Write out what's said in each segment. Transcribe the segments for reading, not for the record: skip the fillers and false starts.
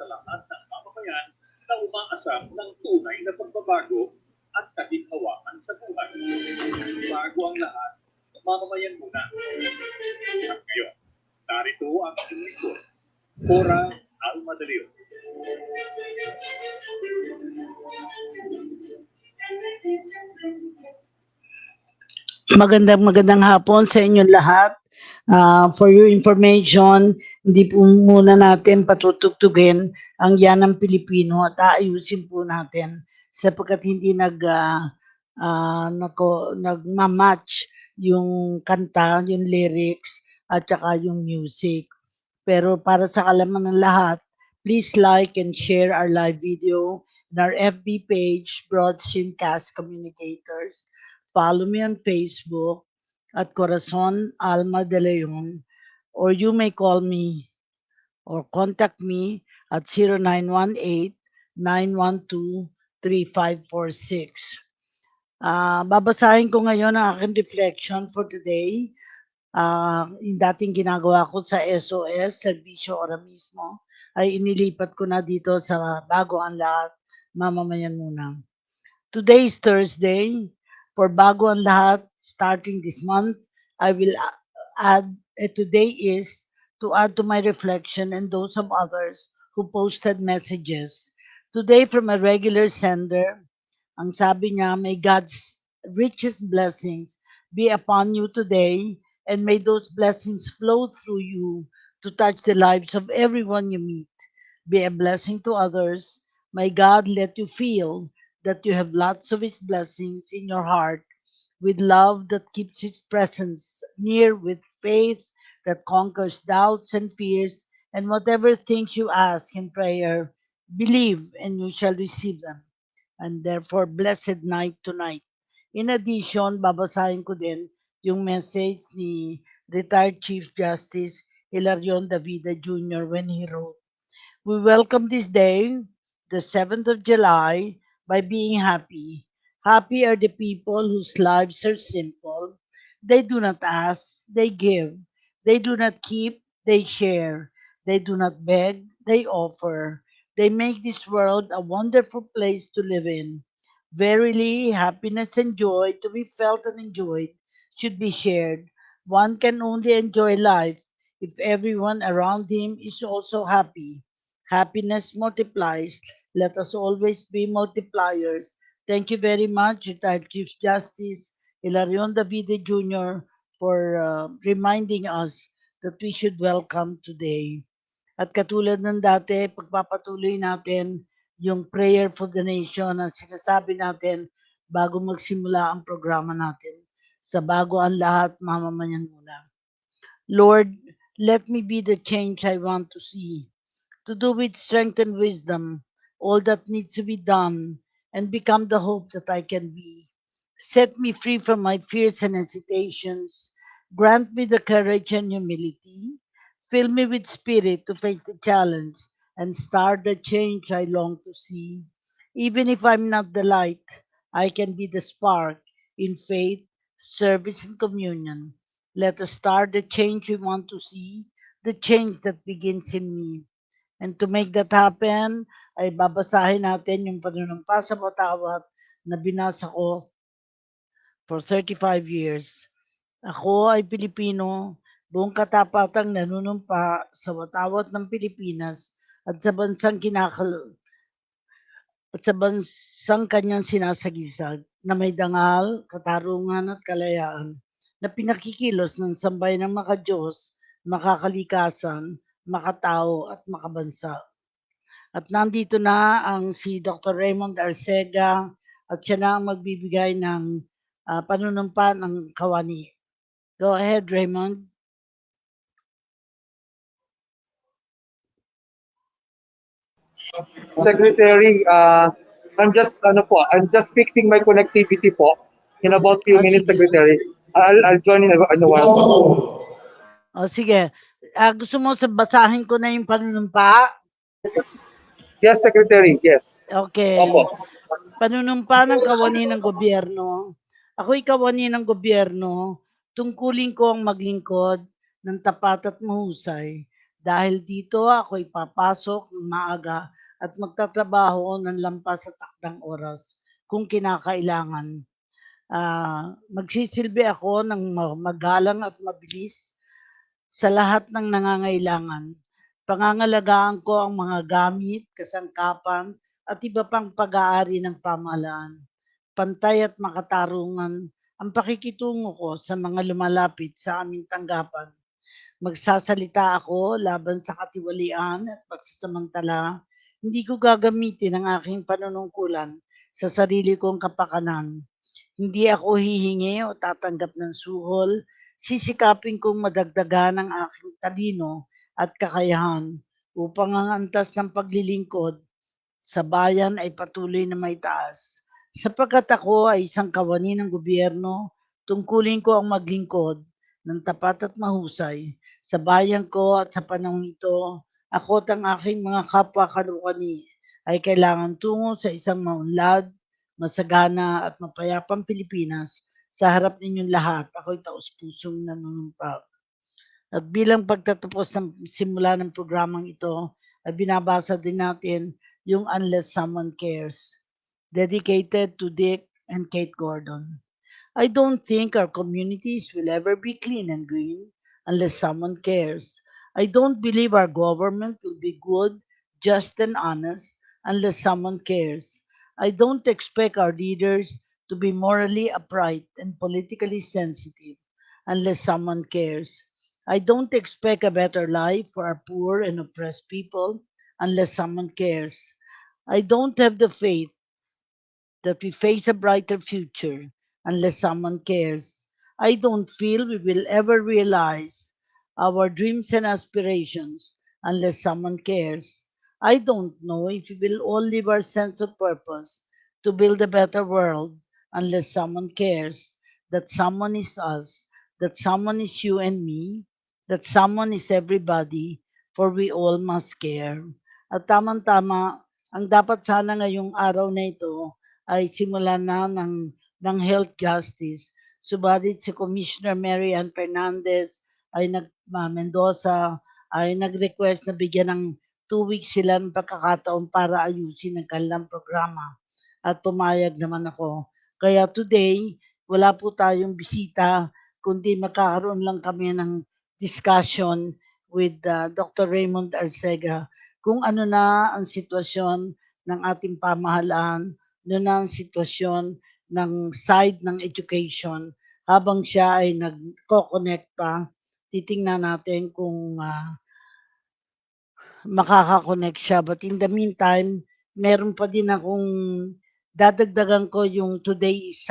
sa lahat ng mamamayan na umaasam ng tunay na pagbabago at kaginhawaan sa buhay. Bago ang lahat, mamamayan muna. At ngayon, narito ang inyong lingkod, Cora Alma De Leon. Magandang hapon sa inyong lahat. For your information, hindi po muna natin patutugtugin ang yanang Pilipino at aayusin po natin sapagkat hindi nagmamatch yung kanta, yung lyrics at saka yung music. Pero para sa kalaman ng lahat, please like and share our live video in our FB page, Broad Stream Cast Communicators. Follow me on Facebook at Cora Alma De Leon, or you may call me or contact me at 0918-912-3546. Babasahin ko ngayon ang aking reflection for today. Yung dating ginagawa ko sa SOS, Servisyo Ora mismo, ay inilipat ko na dito sa Bago ang Lahat, Mamamayan muna. Today is Thursday. For Bago ang Lahat, starting this month, I will add, today is to add to my reflection and those of others who posted messages. Today from a regular sender, ang sabi niya, may God's richest blessings be upon you today, and may those blessings flow through you to touch the lives of everyone you meet. Be a blessing to others. May God let you feel that you have lots of His blessings in your heart, with love that keeps His presence near, with faith that conquers doubts and fears, and whatever things you ask in prayer, believe and you shall receive them. And therefore, blessed night tonight. In addition, babasahin ko din yung message ni retired Chief Justice Hilarion Davida Jr. when he wrote, "We welcome this day, the 7th of July, by being happy. Happy are the people whose lives are simple. They do not ask, they give. They do not keep, they share. They do not beg, they offer. They make this world a wonderful place to live in. Verily, happiness and joy to be felt and enjoyed should be shared. One can only enjoy life if everyone around him is also happy. Happiness multiplies. Let us always be multipliers." Thank you very much, retired Chief Justice Hilarion Davide Jr., for reminding us that we should welcome today. At katulad ng dati, pagpapatuloy natin yung prayer for the nation na sinasabi natin bago magsimula ang programa natin. Sa Bago ang Lahat, Mamamayan muna. Lord, let me be the change I want to see, to do with strength and wisdom all that needs to be done, and become the hope that I can be. Set me free from my fears and hesitations. Grant me the courage and humility. Fill me with spirit to face the challenge and start the change I long to see. Even if I'm not the light, I can be the spark in faith, service, and communion. Let us start the change we want to see, the change that begins in me. And to make that happen, ay babasahin natin yung panunumpa sa Watawat na binasa ko for 35 years. Ako ay Pilipino, buong katapatang nanunumpa sa watawat ng Pilipinas at sa bansang kanyang sinasagisag, na may dangal, katarungan at kalayaan, na pinakikilos ng sambayan ng makadiyos, makakalikasan, makatao at makabansa. At nandito na ang si Dr.Reymund Arcega at siya na ang magbibigay ng panunumpa ng kawani. Go ahead, Raymond. Secretary, I'm just fixing my connectivity po. In about few minutes, Sige. Secretary. I'll join in a while. Sige. Gusto mo basahin ko na yung panunumpa? Yes, Secretary. Yes. Okay. Opo. Panunumpa ng kawani ng gobyerno. Ako'y kawani ng gobyerno. Tungkulin ko ang maglingkod ng tapat at mahusay, Dahil dito ako'y papasok ng maaga at magtatrabaho ng lampas sa takdang oras kung kinakailangan. Magsisilbi ako ng magalang at mabilis sa lahat ng nangangailangan. Pangangalagaan ko ang mga gamit, kasangkapan, at iba pang pag-aari ng pamahalaan. Pantay at makatarungan ang pakikitungo ko sa mga lumalapit sa aming tanggapan. Magsasalita ako laban sa katiwalian at pagsasamantala. Hindi ko gagamitin ang aking panunungkulan sa sarili kong kapakanan. Hindi ako hihingi o tatanggap ng suhol. Sisikapin kong madagdagan ang aking talino at kakayahan upang ang antas ng paglilingkod sa bayan ay patuloy na may taas. Sapagkat ako ay isang kawani ng gobyerno, tungkulin ko ang maglingkod ng tapat at mahusay sa bayan ko at sa panahon ito. Ako at ang aking mga kapwa kalukani ay kailangan tungo sa isang maunlad, masagana at mapayapang Pilipinas. Sa harap ninyong lahat, ako'y taus-pusong nanunumpa. At bilang pagtatapos ng simula ng programang ito, ay binabasa din natin yung Unless Someone Cares, dedicated to Dick and Kate Gordon. I don't think our communities will ever be clean and green unless someone cares. I don't believe our government will be good, just, and honest unless someone cares. I don't expect our leaders to be morally upright and politically sensitive unless someone cares. I don't expect a better life for our poor and oppressed people unless someone cares. I don't have the faith that we face a brighter future unless someone cares. I don't feel we will ever realize our dreams and aspirations unless someone cares. I don't know if we will all live our sense of purpose to build a better world unless someone cares. That someone is us, that someone is you and me, that someone is everybody, for we all must care. At tamang-tama, ang dapat sana ngayong araw na ito ay simulan na ng health justice. Subalit si Commissioner Mary Ann Fernandez ay Mendoza ay nag-request na bigyan ng 2 weeks sila ng pagkakataon para ayusin ang kanilang programa. At pumayag naman ako. Kaya today, wala po tayong bisita, kundi magkakaroon lang kami ng discussion with Dr.Reymund Arcega kung ano na ang sitwasyon ng ating pamahalaan, ano na ang sitwasyon ng side ng education habang siya ay nagko-connect pa. Titingnan natin kung makaka-connect siya. But in the meantime, meron pa din akong dadagdagan ko yung today is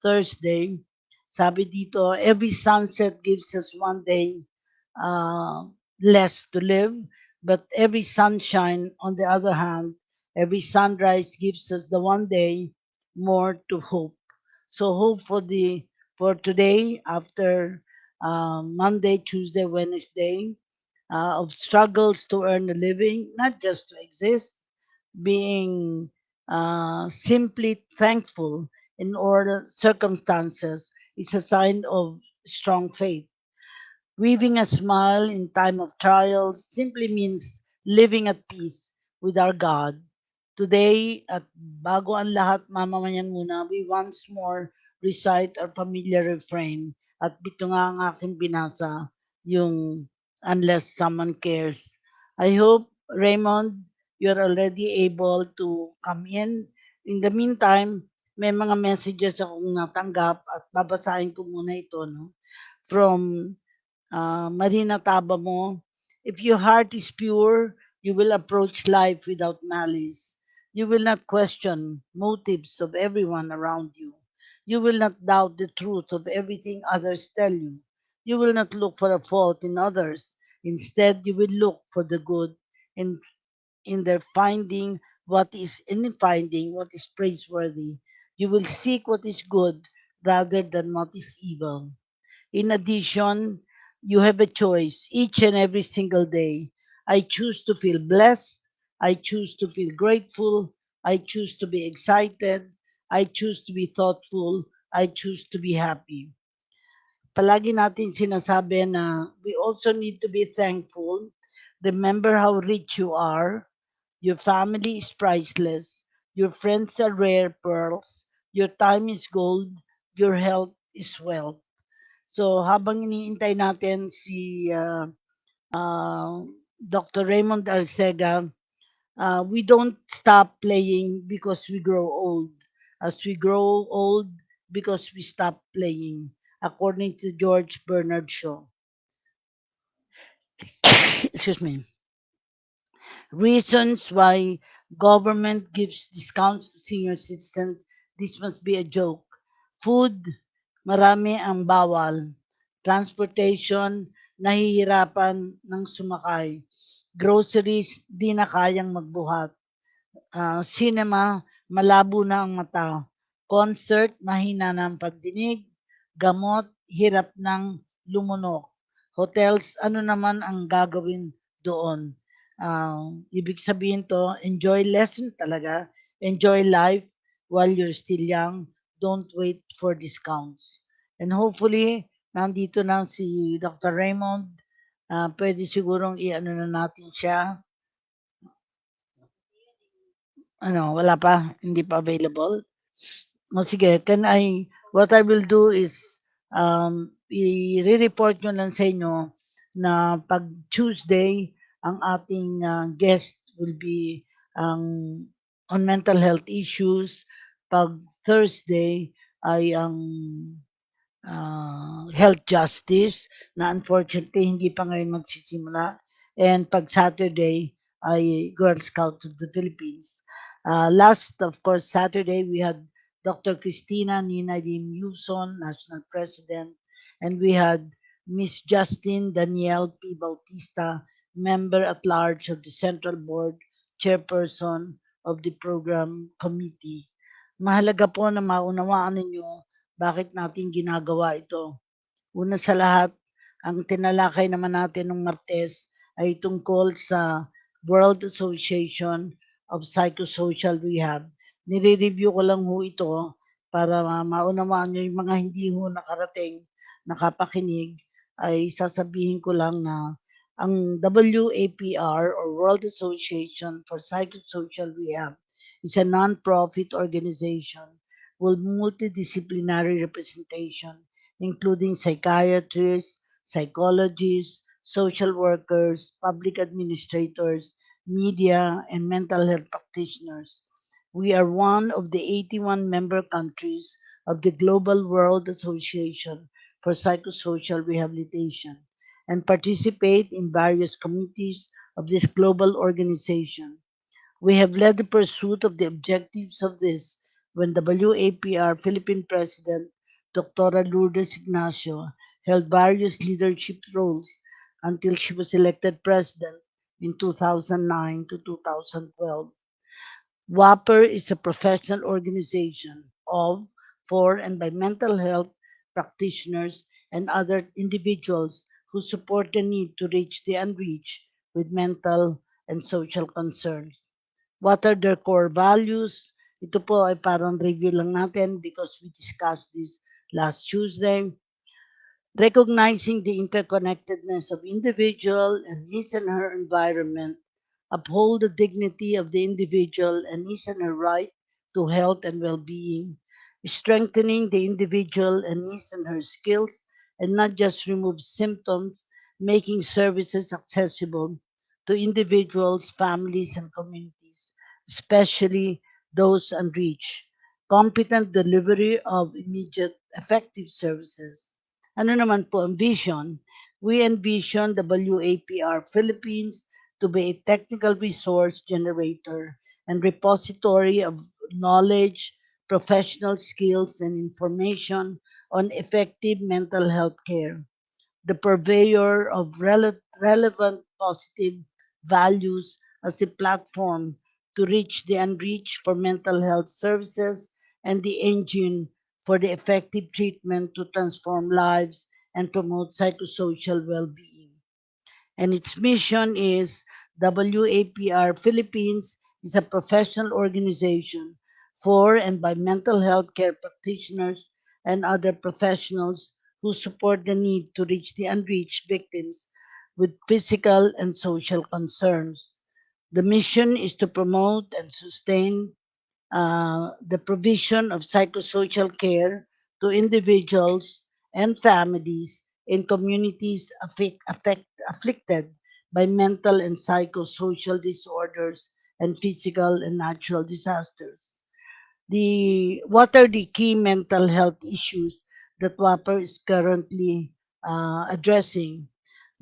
Thursday. Sabi dito, every sunset gives us one day less to live, but every sunshine, on the other hand, every sunrise gives us the one day more to hope. So hope for today after Monday, Tuesday, Wednesday of struggles to earn a living, not just to exist, being simply thankful in order circumstances is a sign of strong faith. Weaving a smile in time of trials simply means living at peace with our God. Today, at bago ang lahat, mamamayan muna, we once more recite our familiar refrain. At dito nga ang aking binasa, yung unless someone cares. I hope, Raymond, you're already able to come in. In the meantime, may mga messages akong natanggap at babasahin ko muna ito, no? From Marina Tabamo, if your heart is pure, you will approach life without malice. You will not question motives of everyone around you. You will not doubt the truth of everything others tell you. You will not look for a fault in others. Instead, you will look for the good in, in their finding what is praiseworthy. You will seek what is good rather than what is evil. In addition, you have a choice each and every single day. I choose to feel blessed. I choose to feel grateful. I choose to be excited. I choose to be thoughtful. I choose to be happy. palagi natin sinasabi na we also need to be thankful. Remember how rich you are. Your family is priceless. Your friends are rare pearls. Your time is gold. Your health is wealth. So habang iniintay natin si Dr. Reymond Arcega, we don't stop playing because we grow old. As we grow old, because we stop playing, according to George Bernard Shaw. Excuse me. Reasons why government gives discounts to senior citizens. This must be a joke. Food, marami ang bawal. Transportation, nahihirapan ng sumakay. Groceries, di na kayang magbuhat. Cinema, malabo na ang mata. Concert, mahina na ang pagdinig. Gamot, hirap ng lumunok. Hotels, ano naman ang gagawin doon? Ibig sabihin to, enjoy lesson talaga. Enjoy life while you're still young. Don't wait for discounts. And hopefully, nandito na si Dr. Raymond. Pwede sigurong i-ano na natin siya. Ano, wala pa? Hindi pa available? O sige, what I will do is, i-report nyo lang sa inyo na pag Tuesday, ang ating guest will be on mental health issues. Pag Thursday ay ang health justice na unfortunately hindi pa ngayon magsisimula. And pag Saturday ay Girl Scout of the Philippines. Last, of course, Saturday, we had Dr. Cristina Nina Dim Yuson, National President, and we had Miss Justine Danielle P. Bautista, Member at Large of the Central Board, Chairperson of the Program Committee. Mahalaga po na maunawaan ninyo bakit natin ginagawa ito. Una sa lahat, ang tinalakay naman natin ng Martes ay tungkol sa World Association of Psychosocial Rehab. Nire-review ko lang ho ito para maunawaan nyo yung mga hindi ho nakarating, nakapakinig, ay sasabihin ko lang na ang WAPR or World Association for Psychosocial Rehab is a non-profit organization with multidisciplinary representation, including psychiatrists, psychologists, social workers, public administrators, media, and mental health practitioners. We are one of the 81 member countries of the Global World Association for Psychosocial Rehabilitation and participate in various committees of this global organization. We have led the pursuit of the objectives of this when WAPR Philippine President Dr. Lourdes Ignacio held various leadership roles until she was elected president in 2009 to 2012. WAPR is a professional organization of, for, and by mental health practitioners and other individuals who support the need to reach the unreached with mental and social concerns. What are their core values? Ito po ay parang review lang natin because we discussed this last Tuesday. Recognizing the interconnectedness of individual and his and her environment, uphold the dignity of the individual and his and her right to health and well-being, strengthening the individual and his and her skills, and not just remove symptoms, making services accessible to individuals, families, and communities, especially those unreached, competent delivery of immediate effective services. Ano naman po ang vision? We envision the WAPR Philippines to be a technical resource generator and repository of knowledge, professional skills, and information on effective mental health care, the purveyor of relevant positive values as a platform to reach the unreached for mental health services, and the engine for the effective treatment to transform lives and promote psychosocial well-being. And its mission is WAPR Philippines is a professional organization for and by mental health care practitioners and other professionals who support the need to reach the unreached victims with physical and social concerns. The mission is to promote and sustain the provision of psychosocial care to individuals and families in communities afflicted by mental and psychosocial disorders and physical and natural disasters. What are the key mental health issues that WAPR is currently addressing?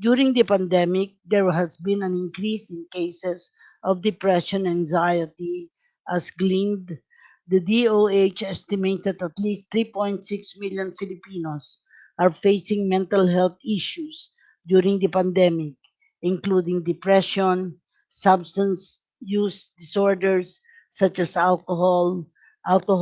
During the pandemic, there has been an increase in cases of depression and anxiety as gleaned. The DOH estimates that at least 3.6 million Filipinos are facing mental health issues during the pandemic, including depression, substance use disorders such as alcohol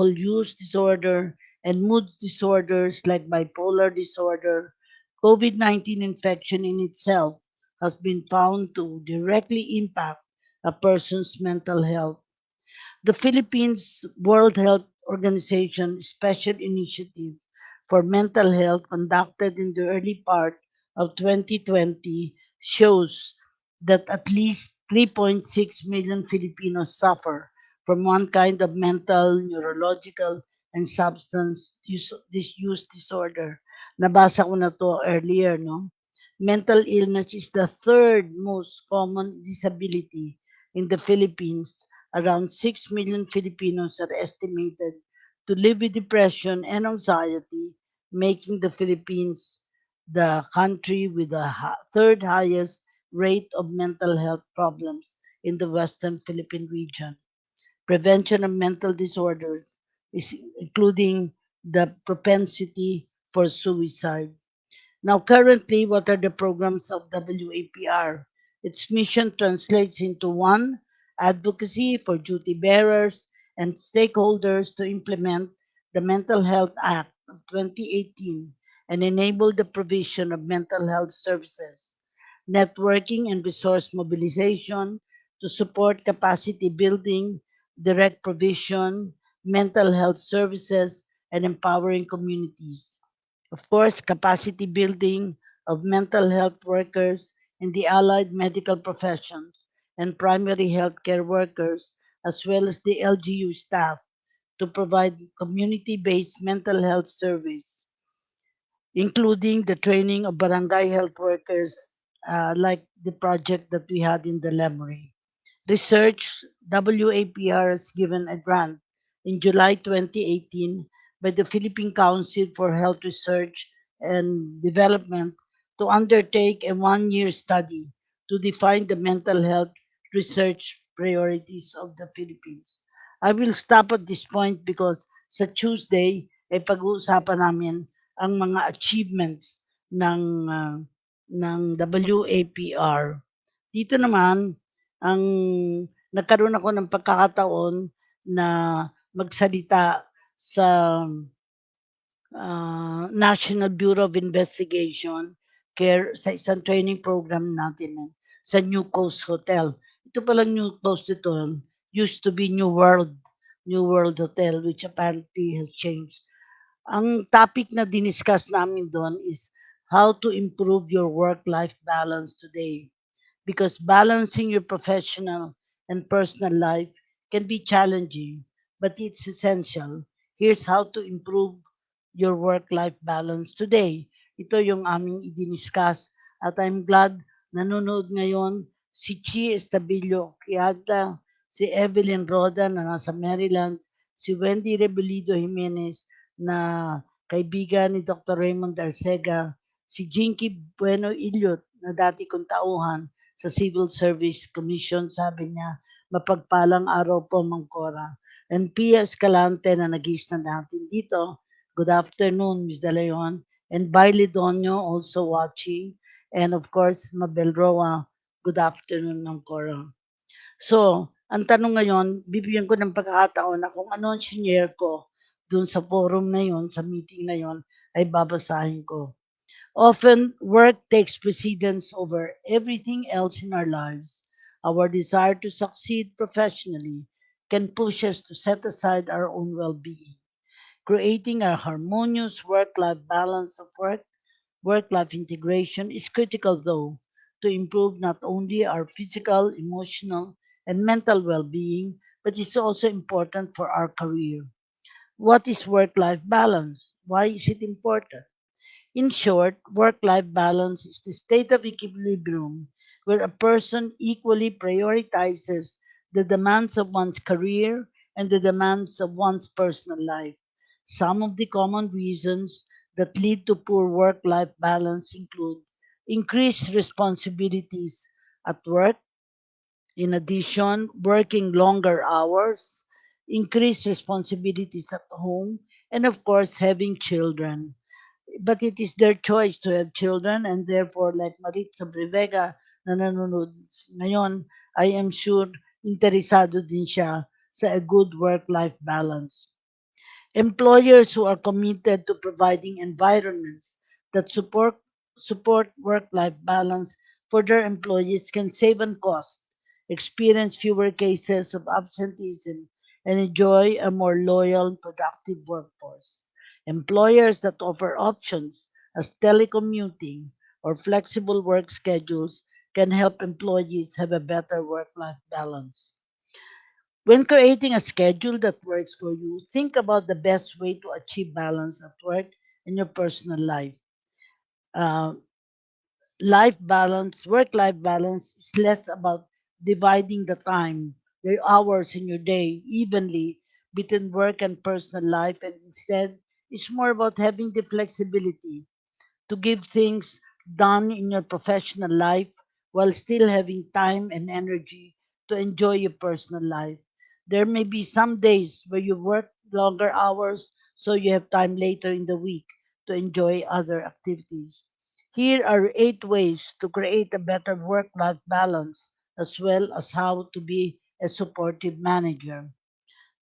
use disorder, and mood disorders like bipolar disorder. COVID-19 infection in itself has been found to directly impact a person's mental health. The Philippines World Health Organization Special Initiative for Mental Health conducted in the early part of 2020 shows that at least 3.6 million Filipinos suffer from one kind of mental, neurological, and substance use disorder. Nabasa ko na to earlier, no? Mental illness is the third most common disability in the Philippines. Around 6 million Filipinos are estimated to live with depression and anxiety, making the Philippines the country with the third highest rate of mental health problems in the Western Philippine region. Prevention of mental disorders is including the propensity for suicide. Now, currently, what are the programs of WAPR? Its mission translates into one, advocacy for duty bearers and stakeholders to implement the Mental Health Act of 2018 and enable the provision of mental health services, networking and resource mobilization to support capacity building, direct provision, mental health services, and empowering communities. Of course, capacity building of mental health workers in the allied medical professions and primary healthcare workers, as well as the LGU staff, to provide community based mental health service, including the training of barangay health workers, like the project that we had in the Lemery. Research, WAPR has given a grant in July 2018 by the Philippine Council for Health Research and Development to undertake a one-year study to define the mental health research priorities of the Philippines. I will stop at this point because sa Tuesday ay pag-uusapan namin ang mga achievements ng ng WAPR. Dito naman ang nagkaroon ako ng pagkakataon na magsalita sa National Bureau of Investigation care sa isang training program natin sa New Coast Hotel. Ito palang New Coast Hotel used to be New World Hotel, which apparently has changed. Ang topic na diniscuss namin doon is how to improve your work-life balance today, because balancing your professional and personal life can be challenging, but it's essential. Here's how to improve your work-life balance today. Ito yung aming idiniscuss at I'm glad nanonood ngayon si Chi Estabillo Quiagla, si Evelyn Roda na nasa Maryland, si Wendy Rebelido Jimenez na kaibigan ni Dr.Reymund Arcega, si Jinky Bueno Iliot na dati kong tauhan sa Civil Service Commission, sabi niya, mapagpalang araw po, Mang Cora. And Pia Escalante na nag-is na natin dito. Good afternoon, Ms. De Leon. And Bailey Donio also watching. And of course, Mabel Roa, good afternoon, Mang Cora. So, ang tanong ngayon, bibigyan ko ng pagkakataon na kung ano ang shinare ko dun sa forum na yon, sa meeting na yon, ay babasahin ko. Often, work takes precedence over everything else in our lives. Our desire to succeed professionally can push us to set aside our own well being. Creating a harmonious work life balance of work Work-life integration is critical, though, to improve not only our physical, emotional, and mental well-being, but it's also important for our career. What is work-life balance? Why is it important? In short, work-life balance is the state of equilibrium where a person equally prioritizes the demands of one's career and the demands of one's personal life. Some of the common reasons that lead to poor work-life balance include increased responsibilities at work, in addition, working longer hours, increased responsibilities at home, and of course, having children. But it is their choice to have children, and therefore, like Maritza Brevega na nanonood ngayon, I am sure interesado din siya sa a good work-life balance. Employers who are committed to providing environments that support work-life balance for their employees can save on cost, experience fewer cases of absenteeism, and enjoy a more loyal and productive workforce. Employers that offer options as telecommuting or flexible work schedules can help employees have a better work-life balance. When creating a schedule that works for you, think about the best way to achieve balance at work and your personal life. Uh, work life balance is less about dividing the hours in your day evenly between work and personal life, and instead, it's more about having the flexibility to give things done in your professional life while still having time and energy to enjoy your personal life. There may be some days where you work longer hours so you have time later in the week to enjoy other activities. Here are 8 ways to create a better work life balance as well as how to be a supportive manager.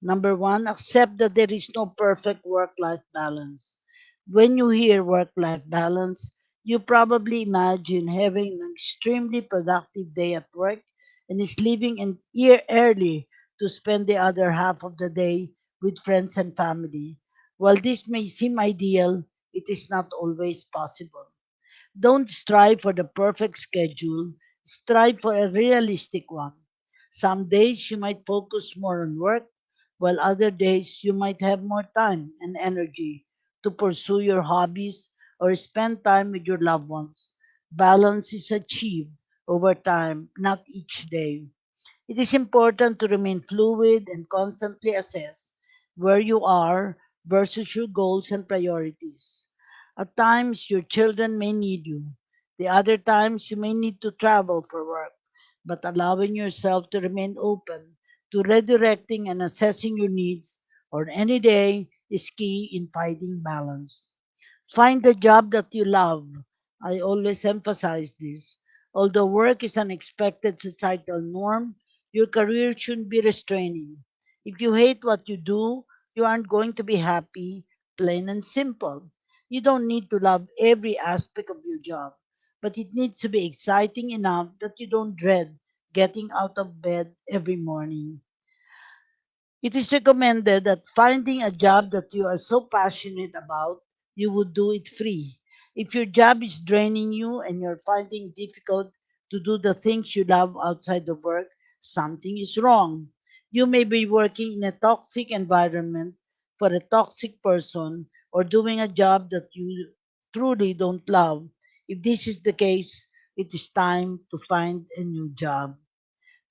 Number one, accept that there is no perfect work life balance. When you hear work life balance, you probably imagine having an extremely productive day at work and is leaving an year early to spend the other half of the day with friends and family. While this may seem ideal, it is not always possible. Don't strive for the perfect schedule, strive for a realistic one. Some days you might focus more on work, while other days you might have more time and energy to pursue your hobbies or spend time with your loved ones. Balance is achieved over time, not each day. It is important to remain fluid and constantly assess where you are versus your goals and priorities. At times, your children may need you. The other times, you may need to travel for work, but allowing yourself to remain open to redirecting and assessing your needs on any day is key in finding balance. Find the job that you love. I always emphasize this. Although work is an expected societal norm, your career shouldn't be restraining. If you hate what you do, you aren't going to be happy, plain and simple. You don't need to love every aspect of your job, but it needs to be exciting enough that you don't dread getting out of bed every morning. It is recommended that finding a job that you are so passionate about, you would do it free. If your job is draining you and you're finding it difficult to do the things you love outside of work, something is wrong. You may be working in a toxic environment for a toxic person or doing a job that you truly don't love. If this is the case, it is time to find a new job.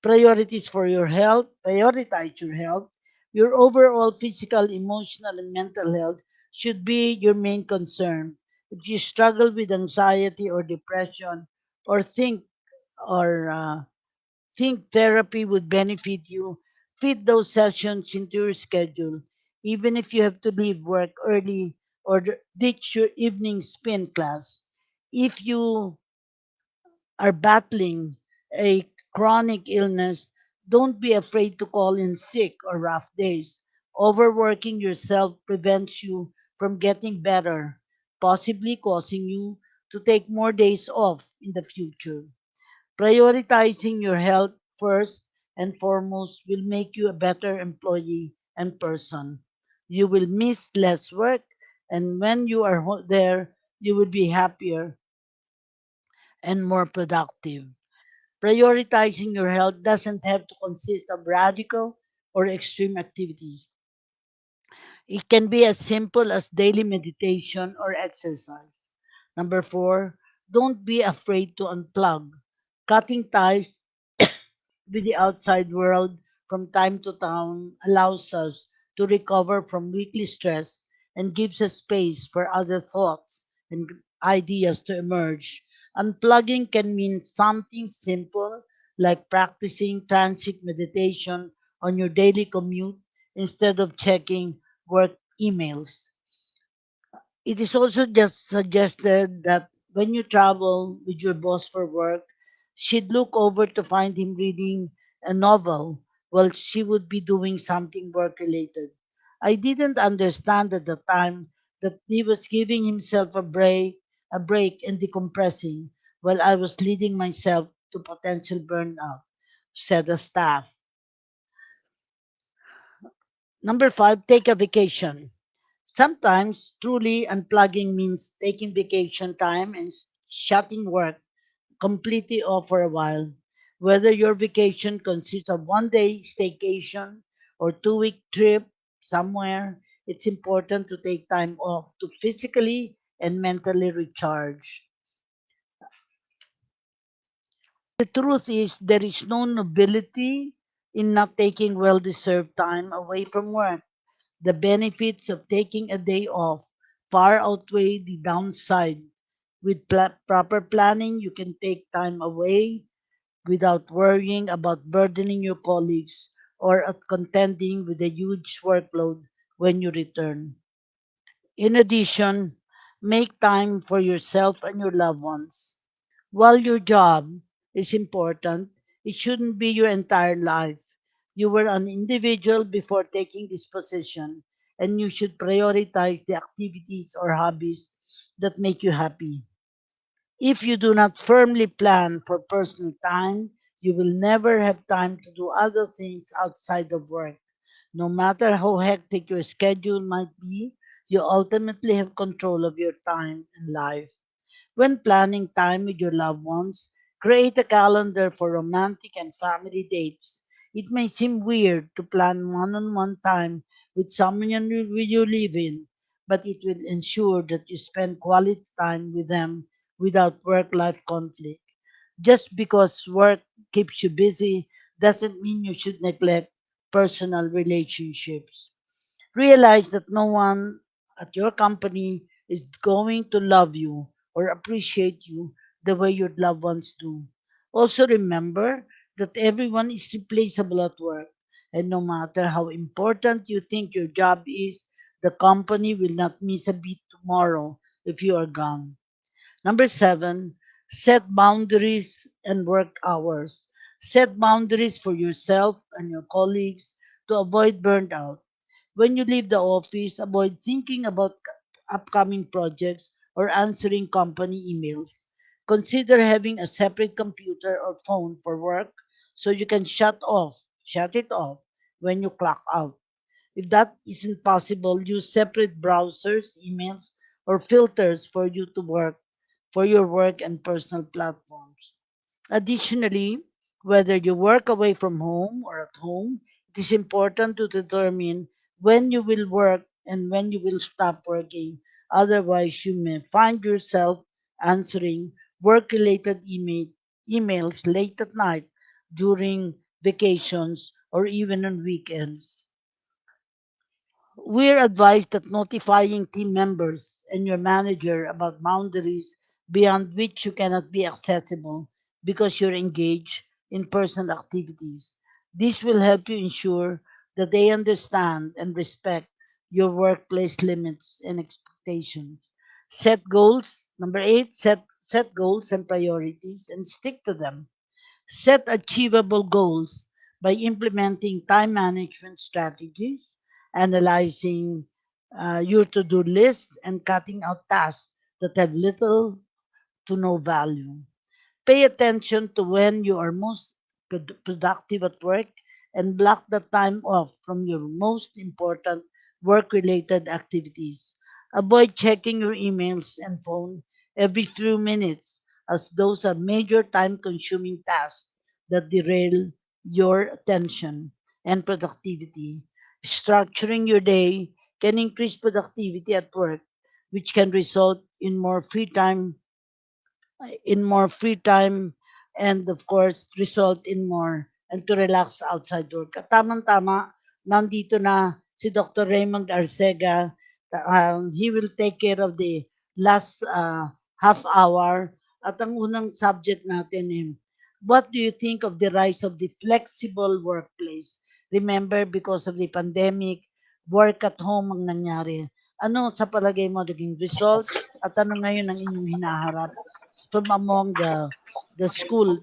Priorities for your health, prioritize your health. Your overall physical, emotional, and mental health should be your main concern. If you struggle with anxiety or depression, or think therapy would benefit you, fit those sessions into your schedule, even if you have to leave work early or ditch your evening spin class. If you are battling a chronic illness, don't be afraid to call in sick or rough days. Overworking yourself prevents you from getting better, possibly causing you to take more days off in the future. Prioritizing your health first and foremost will make you a better employee and person. You will miss less work, and when you are there, you will be happier and more productive. Prioritizing your health doesn't have to consist of radical or extreme activities. It can be as simple as daily meditation or exercise. Number four, don't be afraid to unplug. Cutting ties with the outside world from time to time allows us to recover from weekly stress and gives us space for other thoughts and ideas to emerge. Unplugging can mean something simple like practicing transit meditation on your daily commute instead of checking work emails. It is also just suggested that when you travel with your boss for work, she'd look over to find him reading a novel while she would be doing something work related. I didn't understand at the time that he was giving himself a break and decompressing while I was leading myself to potential burnout, said the staff. Number five, take a vacation. Sometimes truly unplugging means taking vacation time and shutting work completely off for a while. Whether your vacation consists of 1 day staycation or 2 week trip somewhere, it's important to take time off to physically and mentally recharge. The truth is, there is no nobility in not taking well deserved time away from work. The benefits of taking a day off far outweigh the downside. With proper planning, you can take time away without worrying about burdening your colleagues or at contending with a huge workload when you return. In addition, make time for yourself and your loved ones. While your job is important, it shouldn't be your entire life. You were an individual before taking this position, and you should prioritize the activities or hobbies that make you happy. If you do not firmly plan for personal time, you will never have time to do other things outside of work. No matter how hectic your schedule might be, you ultimately have control of your time and life. When planning time with your loved ones, create a calendar for romantic and family dates. It may seem weird to plan one on one time with someone you live in, but it will ensure that you spend quality time with them without work life conflict. Just because work keeps you busy doesn't mean you should neglect personal relationships. Realize that no one at your company is going to love you or appreciate you the way your loved ones do. Also, remember that everyone is replaceable at work, and no matter how important you think your job is, the company will not miss a beat tomorrow if you are gone. Number seven, set boundaries and work hours. Set boundaries for yourself and your colleagues to avoid burnout. When you leave the office, avoid thinking about upcoming projects or answering company emails. Consider having a separate computer or phone for work so you can shut it off when you clock out. If that isn't possible, use separate browsers, emails, or filters for your work and personal platforms. Additionally, whether you work away from home or at home, it is important to determine when you will work and when you will stop working. Otherwise, you may find yourself answering work related emails late at night during vacations or even on weekends. We're advised that notifying team members and your manager about boundaries beyond which you cannot be accessible because you're engaged in personal activities. This will help you ensure that they understand and respect your workplace limits and expectations. Set goals. Number eight, set goals and priorities and stick to them. Set achievable goals by implementing time management strategies, analyzing your to do list, and cutting out tasks that have little to no value. Pay attention to when you are most productive at work and block the time off from your most important work related activities. Avoid checking your emails and phone every 3 minutes, as those are major time-consuming tasks that derail your attention and productivity. Structuring your day can increase productivity at work, which can result in more free time and of course result in more and to relax outside work. At tamang-tama, nandito na si Dr. Reymond Arcega. He will take care of the last half hour. At ang unang subject natin what do you think of the rise of the flexible workplace? Remember, because of the pandemic, work at home ang nangyari. Ano sa palagay mo naging result at ano ngayon ang inyong hinaharap from among the school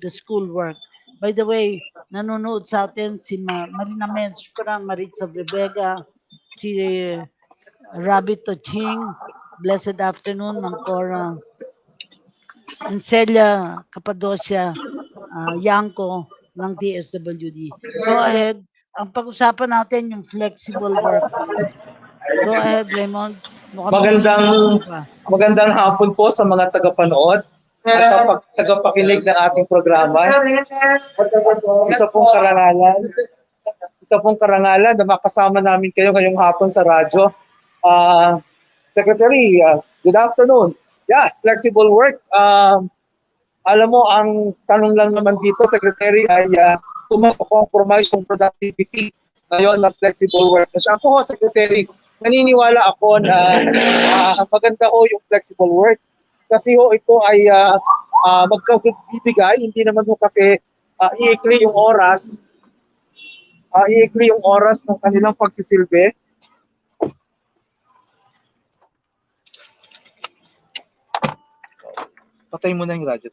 work? By the way, nanonood sa atin si Marina Mensch, Maritza Rebega, si Rabbit Toching. Blessed afternoon, Mang Cora. And Celia Capadocia, Yanko ng DSWD. Go ahead. Ang pag-usapan natin yung flexible workplace. Go ahead, Raymond. Mukhang busy pa. Magandang hapon po sa mga tagapanood at tagapakinig ng ating programa. Isa pong karangalan na makasama namin kayo ngayong hapon sa radyo. Secretary, good afternoon. Yeah, flexible work. Alam mo, ang tanong lang naman dito, Secretary, ay compromise yung productivity ngayon ng flexible work. Kasi ako, Secretary, naniniwala ako na maganda ho yung flexible work. Kasi ho, ito ay magkabibigay, hindi naman ho kasi i-ikli yung oras ng kanilang pagsisilbi. Patay mo na yung radyo.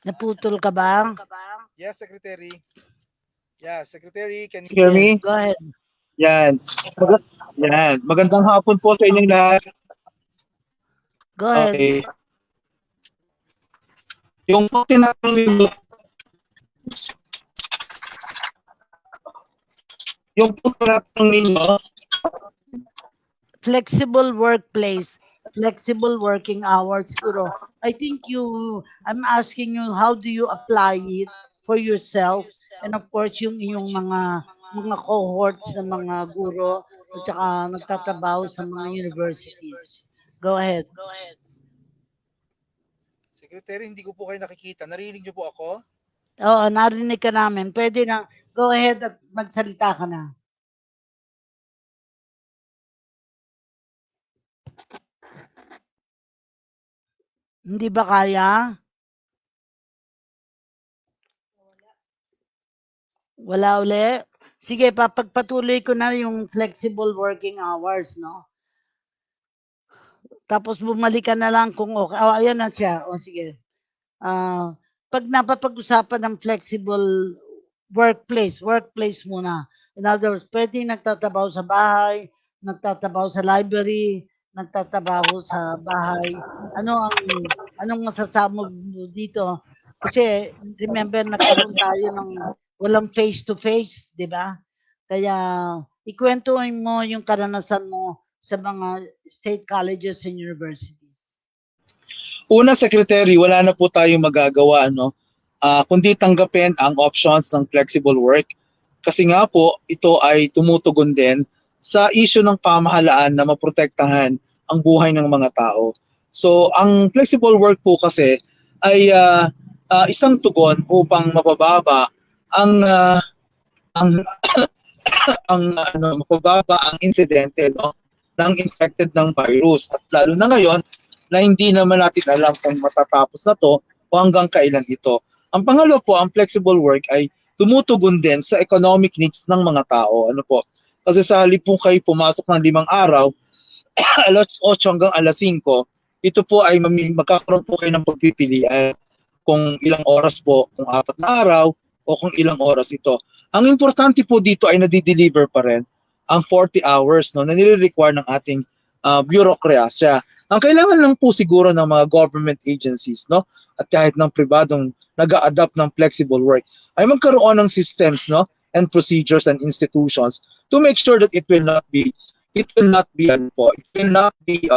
Naputol ka ba? Yes, Secretary. Yeah, Secretary, can you Hear me? Go ahead. Yan. Magandang hapon po sa inyong lahat. Go ahead. Okay. Yung po tinatanong ninyo, Flexible workplace, flexible working hours, siguro. I think I'm asking you, how do you apply it for yourself? And of course, yung inyong mga cohorts ng mga guro at saka nagtatrabaho sa mga universities. Go ahead. Secretary, hindi ko po kayo nakikita. Narinig niyo po ako? Oo, narinig ka namin. Pwede na, go ahead at magsalita ka na. Hindi ba kaya? Wala uli? Sige, papagpatuloy ko na yung flexible working hours, no? Tapos bumalik ka na lang kung okay. Oh, ayan na siya. O sige. Pag napapag-usapan ng flexible workplace muna. In other words, pwede nagtatrabaho sa bahay, nagtatrabaho sa library, nagtatrabaho sa bahay. Anong masasama mo dito? Kasi remember, nagkaroon tayo ng walang face-to-face, di ba? Kaya ikwento mo yung karanasan mo sa mga state colleges and universities. Una, Secretary, wala na po tayong magagawa, no? Kundi tanggapin ang options ng flexible work. Kasi nga po, ito ay tumutugon din sa issue ng pamahalaan na maprotektahan ang buhay ng mga tao. So, ang flexible work po kasi ay isang tugon upang mapababa mapababa ang insidente, no, ng infected ng virus. At lalo na ngayon na hindi naman natin alam kung matatapos na to o hanggang kailan ito. Ang pangalawa po, ang flexible work ay tumutugon din sa economic needs ng mga tao. Ano po? Kasi sa halip po kayo pumasok ng 5 araw, alas 8 hanggang alas 5, ito po ay magkakaroon po kayo ng pagpipilian kung ilang oras po, kung 4 na araw o kung ilang oras ito. Ang importante po dito ay nadi-deliver pa rin ang 40 hours, no, na nire-require ng ating bureaucracy. Ang kailangan lang po siguro ng mga government agencies, no, at kahit ng pribadong nag-a-adapt ng flexible work ay magkaroon ng systems, no, and procedures and institutions to make sure that it will not be ano po, it will not be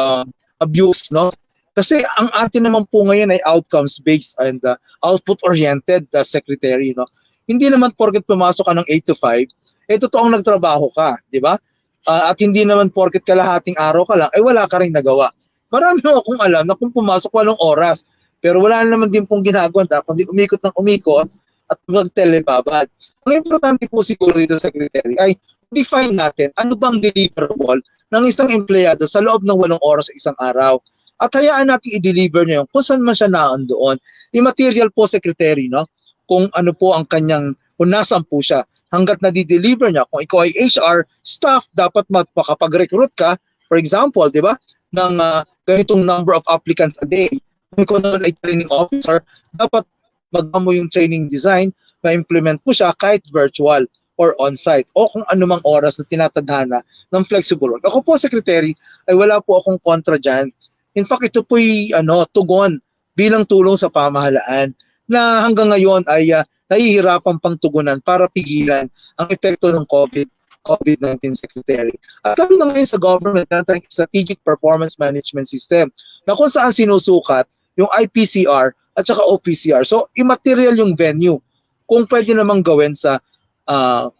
abused, no? Kasi ang atin naman po ngayon ay outcomes based and output oriented, secretary, no? Hindi naman porket pumasok ka ng 8 to 5 totoong nagtrabaho ka, di ba? At hindi naman porket kalahating araw ka lang, ay wala ka rin nagawa. Marami akong alam na kung pumasok 8 oras, pero wala naman din pong ginagawa, kundi umikot ng umikot at magtelebabad. Ang importante po siguro dito, Secretary, ay define natin ano bang deliverable ng isang empleyado sa loob ng 8 oras sa isang araw. At hayaan natin i-deliver niya yun kung saan man siya naandoon. Immaterial po, Secretary, no? Kung ano po ang kanyang, kung nasan po siya, hanggat na-deliver niya. Kung ikaw ay HR staff, dapat makapag-recruit ka, for example, di ba, ng ganitong number of applicants a day. Kung ikaw naman ay training officer, dapat magamo yung training design, ma-implement mo siya kahit virtual or on-site o kung anumang oras na tinatadhana ng flexible work. Ako po, Secretary, ay wala po akong kontra dyan. In fact, ito po'y tugon bilang tulong sa pamahalaan na hanggang ngayon ay nahihirapan pang tugunan para pigilan ang epekto ng COVID-19, Secretary. At kami na ngayon sa government na Strategic Performance Management System na kung saan sinusukat yung IPCR at saka OPCR. So, immaterial yung venue kung pwede namang gawin sa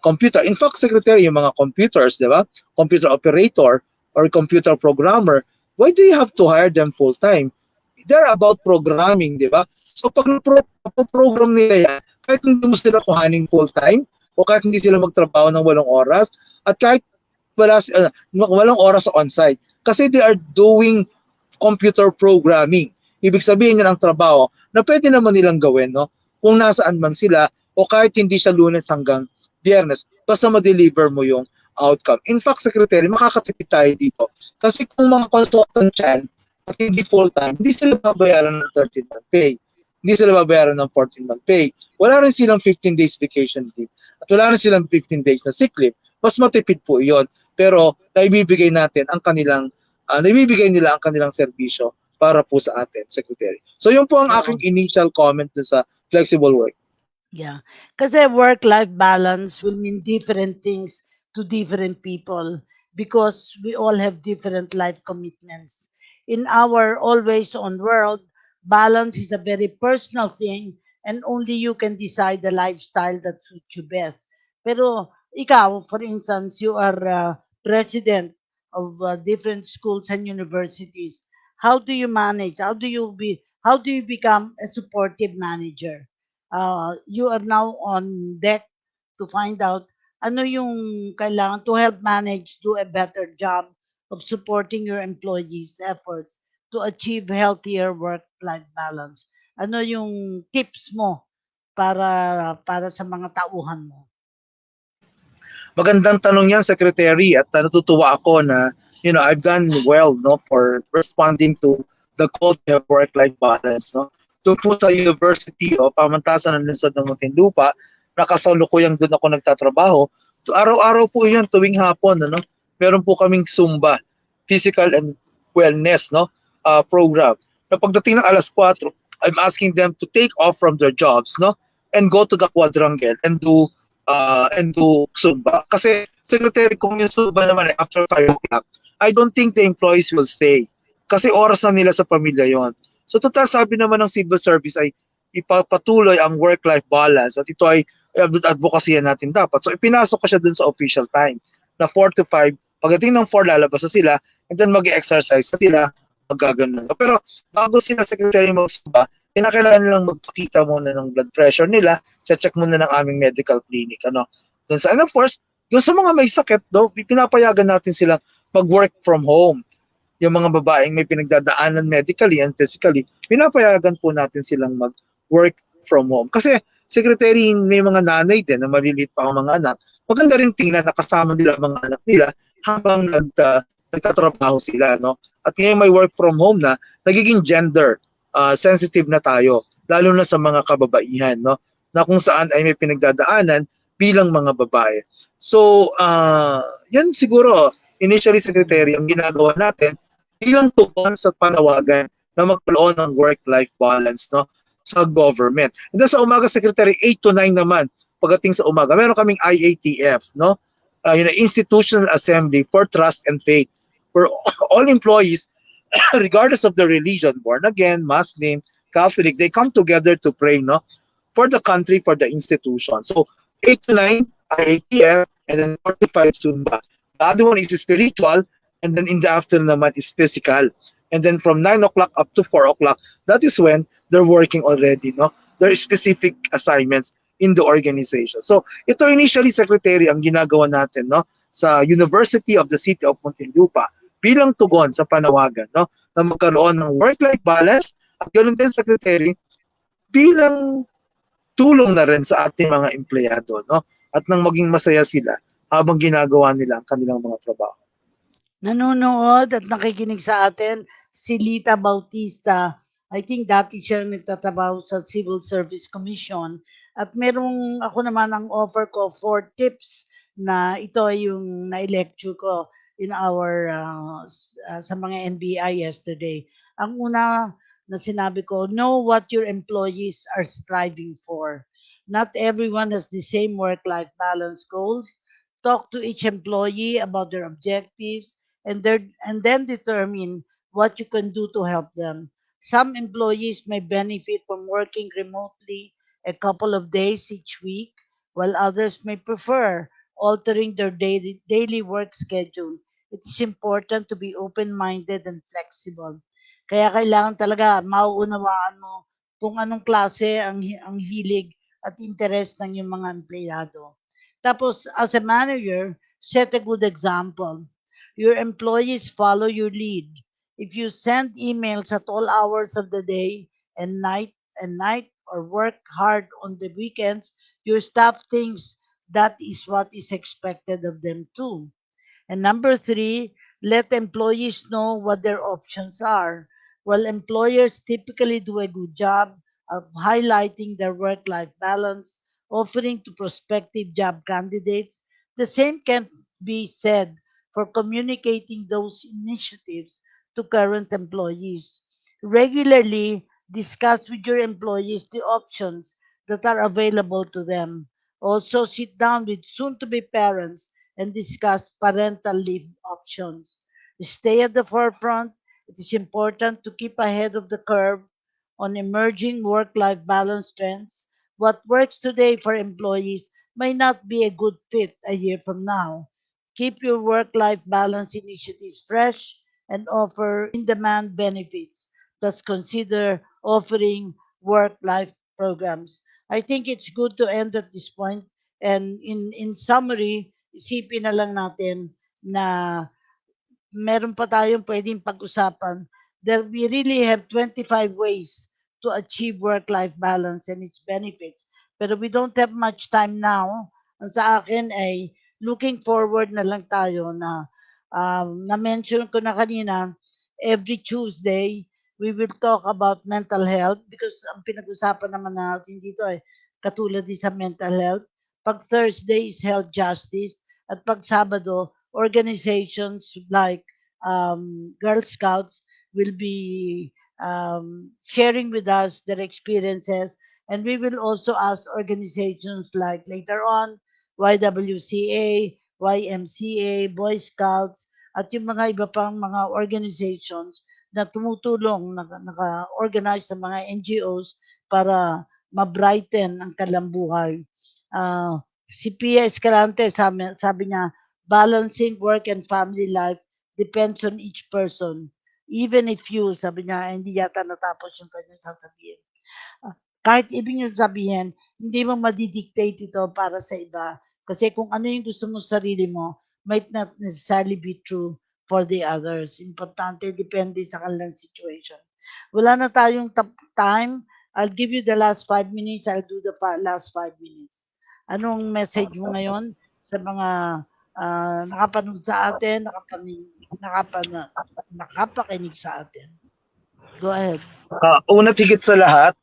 computer. In fact, Secretary, yung mga computers, di ba? Computer operator or computer programmer, why do you have to hire them full-time? They're about programming, di ba? So pag program nila yan, kahit hindi mo sila kuhaning full-time o kahit hindi sila magtrabaho ng 8 oras at kahit walang oras sa on-site kasi they are doing computer programming. Ibig sabihin yan ang trabaho na pwede naman nilang gawin, no? Kung nasaan man sila o kahit hindi siya Lunes hanggang Biyernes, basta ma-deliver mo yung outcome. In fact, Secretary, makakatipid tayo dito. Kasi kung mga consultant yan at hindi full-time, hindi sila babayaran ng 13-month pay. Hindi sila babayaran ng 14-month pay. Wala rin silang 15 days vacation leave. At wala rin silang 15 days na sick leave. Mas matipid po iyon. Pero naibibigay natin ang kanilang, naibibigay nila ang kanilang serbisyo para po sa atin, Secretary. So yun po ang aking initial comment dun sa flexible work. Yeah. Kasi work-life balance will mean different things to different people because we all have different life commitments. In our always-on world, balance is a very personal thing and only you can decide the lifestyle that suits you best. Pero ikaw, for instance, you are president of different schools and universities. How do you manage? How do you become a supportive manager? You are now on deck to find out ano yung kailangan to help manage do a better job of supporting your employees' efforts to achieve healthier work-life balance. Ano yung tips mo para sa mga tauhan mo? Magandang tanong yan, Secretary, at natutuwa ako na I've done well, no, for responding to the call to work-life balance, no. Doon po sa University o Pamantasan ng Lungsod ng Muntinlupa, nakasalukuyang doon ako nagtatrabaho. So, araw-araw po yun, tuwing hapon, ano, meron po kaming Zumba, physical and wellness, no, program. Na pagdating ng 4:00, I'm asking them to take off from their jobs, no, and go to the quadrangle and do Zumba. Kasi, Secretary, kung yung Zumba naman after 5 o'clock, I don't think the employees will stay. Kasi oras na nila sa pamilya yon. So total sabi naman ng civil service ay ipapatuloy ang work-life balance at ito ay advocacy natin dapat. So ipinasok ko siya dun sa official time na 4 to 5. Pagdating ng 4, lalabas na sila and then mag-exercise na sila, magagano. Pero bago sila, Secretary, mag-Zumba, kinakailangan nilang magpakita muna ng blood pressure nila, check muna ng aming medical clinic. And of course, dun sa mga may sakit, pinapayagan natin silang mag-work from home. Yung mga babaeng may pinagdadaanan medically and physically, pinapayagan po natin silang mag-work from home. Kasi, Secretary, may mga nanay din na maliliit pa ang mga anak. Maganda rin tingnan na kasama nila mga anak nila habang nagtatrabaho sila. No? At ngayon may work from home na, nagiging gender sensitive na tayo, lalo na sa mga kababaihan, no? Na kung saan ay may pinagdadaanan bilang mga babae. So, yan siguro, initially, Secretary, ang ginagawa natin, bilang tugon sa panawagan na magkaroon ng work-life balance, no, sa government. And then sa umaga, Secretary, 8 to 9 naman, pagdating sa umaga, meron kaming IATF, no? Institutional Assembly for Trust and Faith, where all employees, regardless of their religion, born again, Muslim, Catholic, they come together to pray, no? For the country, for the institution. So 8 to 9, IATF, and then 45 Zumba. The other one is spiritual, and then in the afternoon naman is physical. And then from 9 o'clock up to 4 o'clock, that is when they're working already, no? There are specific assignments in the organization. So ito initially, Secretary, ang ginagawa natin, no, sa University of the City of Muntinlupa bilang tugon sa panawagan, no, na magkaroon ng work-life balance at ganoon din, Secretary, bilang tulong na rin sa ating mga empleyado, no, at nang maging masaya sila habang ginagawa nila ang kanilang mga trabaho. Nanonood at nakikinig sa atin si Lita Bautista. I think dati siya nagtatrabaho sa Civil Service Commission. At merong ako naman ang offer ko 4 tips na ito yung na-lecture ko in our sa mga NBI yesterday. Ang una na sinabi ko, know what your employees are striving for. Not everyone has the same work-life balance goals. Talk to each employee about their objectives and then determine what you can do to help them. Some employees may benefit from working remotely a couple of days each week, while others may prefer altering their daily work schedule. It's important to be open-minded and flexible. Kaya kailangan talaga mauunawaan mo kung anong klase ang hilig at interest ng yung mga empleyado. Tapos, as a manager, set a good example. Your employees follow your lead. If you send emails at all hours of the day and night, or work hard on the weekends, your staff thinks that is what is expected of them too. And number 3, let employees know what their options are. While employers typically do a good job of highlighting their work-life balance, offering to prospective job candidates, the same can be said for communicating those initiatives to current employees. Regularly discuss with your employees the options that are available to them. Also, sit down with soon to be parents and discuss parental leave options. Stay at the forefront. It is important to keep ahead of the curve on emerging work life balance trends. What works today for employees may not be a good fit a year from now. Keep your work life balance initiatives fresh and offer in demand benefits. Plus, consider offering work life programs. I think it's good to end at this point. And in summary, isipin na lang natin na meron pa tayong pwedeng pag-usapan. We really have 25 ways to achieve work-life balance and its benefits. Pero we don't have much time now. Ang sa akin ay looking forward na lang tayo na na-mention ko na kanina, every Tuesday, we will talk about mental health because ang pinag-usapan naman natin dito ay katulad din sa mental health. Pag Thursday is health justice at pag Sabado, organizations like Girl Scouts will be sharing with us their experiences, and we will also ask organizations like later on YWCA, YMCA, Boy Scouts, at yung mga iba pang mga organizations na tumutulong, naka-organize sa mga NGOs para ma-brighten ang kanilang buhay. Si Pia Escalante, sabi niya, balancing work and family life depends on each person. Even if you, sabi niya, hindi yata natapos yung kanyang sasabihin. Kahit ibig nyo sabihin, hindi mo madidictate ito para sa iba. Kasi kung ano yung gusto mo sa sarili mo, might not necessarily be true for the others. Importante, depende sa kanilang situation. Wala na tayong time. I'll give you the last 5 minutes. I'll do the last 5 minutes. Anong message mo ngayon sa mga nakapanood sa atin, nakapakinig sa atin? Go ahead. Una tigit sa lahat,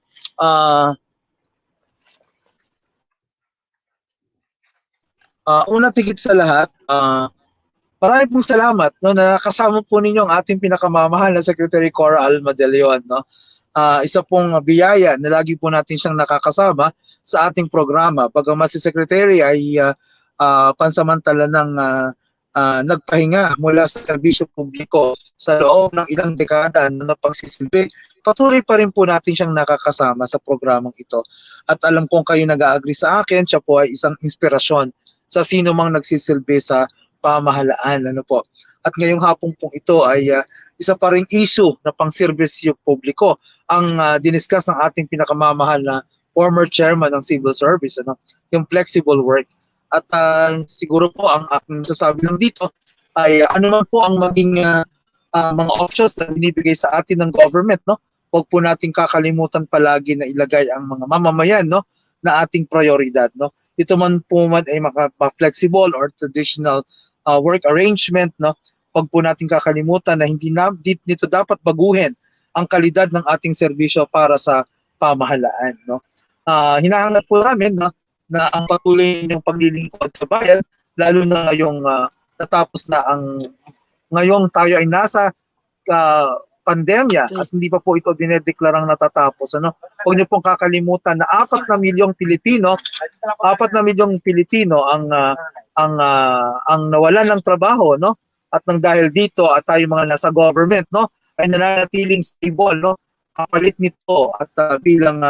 marami pong salamat, no, na kasama po ninyo ang ating pinakamamahal na Secretary Cora Alma De Leon, no. isa pong biyaya na lagi po natin siyang nakakasama sa ating programa. Bagamat si Secretary ay pansamantala ng nagpahinga mula sa serbisyo publiko sa loob ng ilang dekada na napagsisilbi, patuloy pa rin po natin siyang nakakasama sa programang ito. At alam kong kayo nag-agree sa akin, siya po ay isang inspirasyon sa sino mang nagsisilbi sa pamahalaan. Ano po. At ngayong hapon pong ito ay isa pa ring issue na pang-serbisyo publiko ang diniscuss ng ating pinakamamahal na former chairman ng civil service, yung flexible work. At siguro po ang aking masasabi lang dito ay ano man po ang maging mga options na binibigay sa atin ng government, no? Huwag po nating kakalimutan palagi na ilagay ang mga mamamayan, no, na ating prioridad, no? Ito man po man ay flexible or traditional work arrangement, no? Huwag po nating kakalimutan na hindi nito dapat baguhin ang kalidad ng ating serbisyo para sa pamahalaan, no? Hinahangad po namin, no, na ang patuloy ng paglilingkod sa bayan, lalo na ngayong natapos na ngayong tayo ay nasa pandemya at hindi pa po ito dinedeklarang natatapos. Huwag niyo pong kakalimutan na 4 na milyong Pilipino ang nawalan ng trabaho, no? At nang dahil dito at tayo mga nasa government, no, ay nananatiling stable, no? Kapalit nito at bilang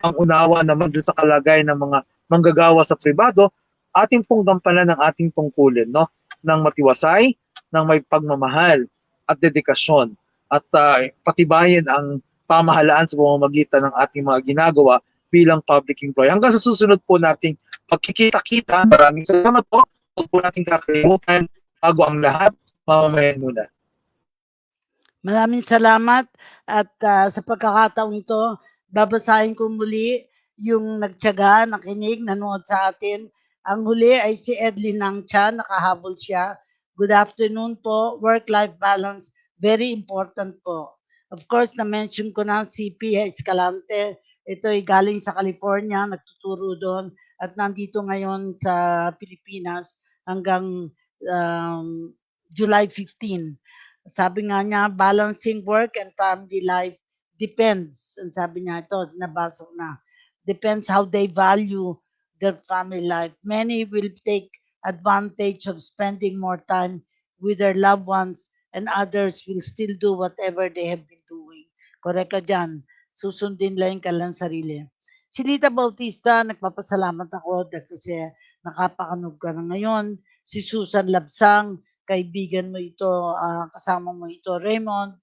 pangunawa naman dun sa kalagayan ng mga manggagawa sa pribado, ating pong gampanan ng ating tungkulin, no? Ng matiwasay, ng may pagmamahal at dedikasyon at patibayin ang pamahalaan sa pamamagitan ng ating mga ginagawa bilang public employee. Hanggang sa susunod po nating pagkikita-kita, maraming salamat po. Huwag po nating kakalimutan, bago ang lahat, mamamayan muna. Maraming salamat at sa pagkakataong ito, babasahin ko muli yung nagtiyaga, nakinig, nanood sa atin. Ang huli ay si Edlin Nangcha, nakahabol siya. Good afternoon po, work-life balance, very important po. Of course, na-mention ko na si P. Escalante, ito ay galing sa California, nagtuturo doon at nandito ngayon sa Pilipinas hanggang July 15. Sabi nga niya, balancing work and family life depends. Ang sabi niya ito, nabasa ko na. Depends how they value their family life. Many will take advantage of spending more time with their loved ones and others will still do whatever they have been doing. Correct ka dyan. Susundin lang ka lang sarili. Si Lita Bautista, nagpapasalamat ako kasi nakapakanog ka na ngayon. Si Susan Labsang, kaibigan mo ito, kasama mo ito, Raymond.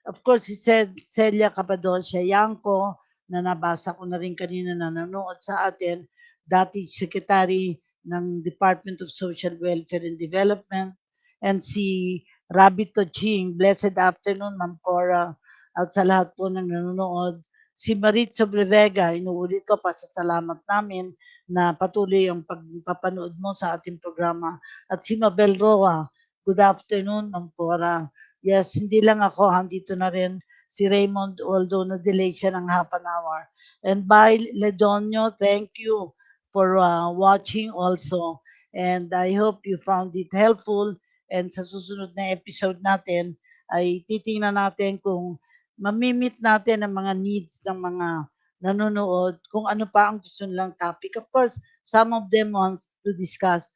Of course, si Celia Capadocia Yanko, na nabasa ko na rin kanina na nanonood sa atin, dati Secretary ng Department of Social Welfare and Development, and si Rabbit Toching, blessed afternoon, Ma'am Cora, at sa lahat po ng nanonood. Si Marit Sobrevega, inuulit ko, pasasalamat namin na patuloy ang pagpapanood mo sa ating programa. At si Mabel Roa, good afternoon, Ma'am Cora. Yes, hindi lang ako, handito na rin si Raymond, although na-delay siya ng half an hour. And by Ledonio, thank you for watching also. And I hope you found it helpful. And sa susunod na episode natin, ay titingnan natin kung mamimit natin ang mga needs ng mga nanonood, kung ano pa ang gusto nilang topic. Of course, some of them wants to discuss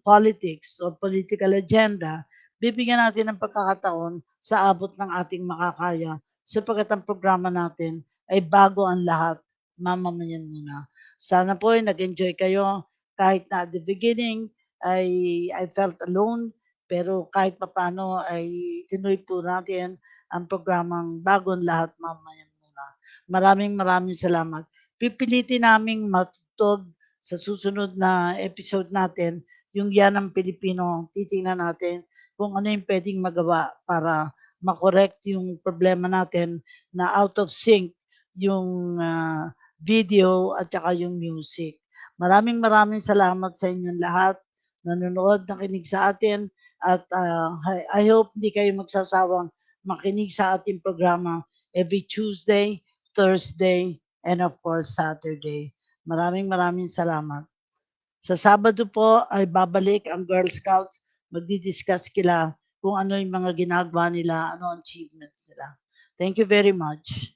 politics or political agenda. Bibigyan natin ng pagkakataon sa abot ng ating makakaya sapagkat ang programa natin ay bago ang lahat, mamamayan muna. Sana po ay nag-enjoy kayo kahit na at the beginning I felt alone, pero kahit papano ay tinuloy po natin ang programang bago ang lahat, mamamayan muna. Maraming salamat. Pipilitin naming matutog sa susunod na episode natin yung Yan ang Pilipino. Titingnan natin kung ano yung pwedeng magawa para makorekt yung problema natin na out of sync yung video at saka yung music. Maraming salamat sa inyong lahat nanonood, nakinig sa atin at I hope hindi kayo magsasawang makinig sa ating programa every Tuesday, Thursday, and of course Saturday. Maraming salamat. Sa Sabado po ay babalik ang Girl Scouts, magdi-discuss kila kung ano yung mga ginagawa nila, ano ang achievements nila. Thank you very much.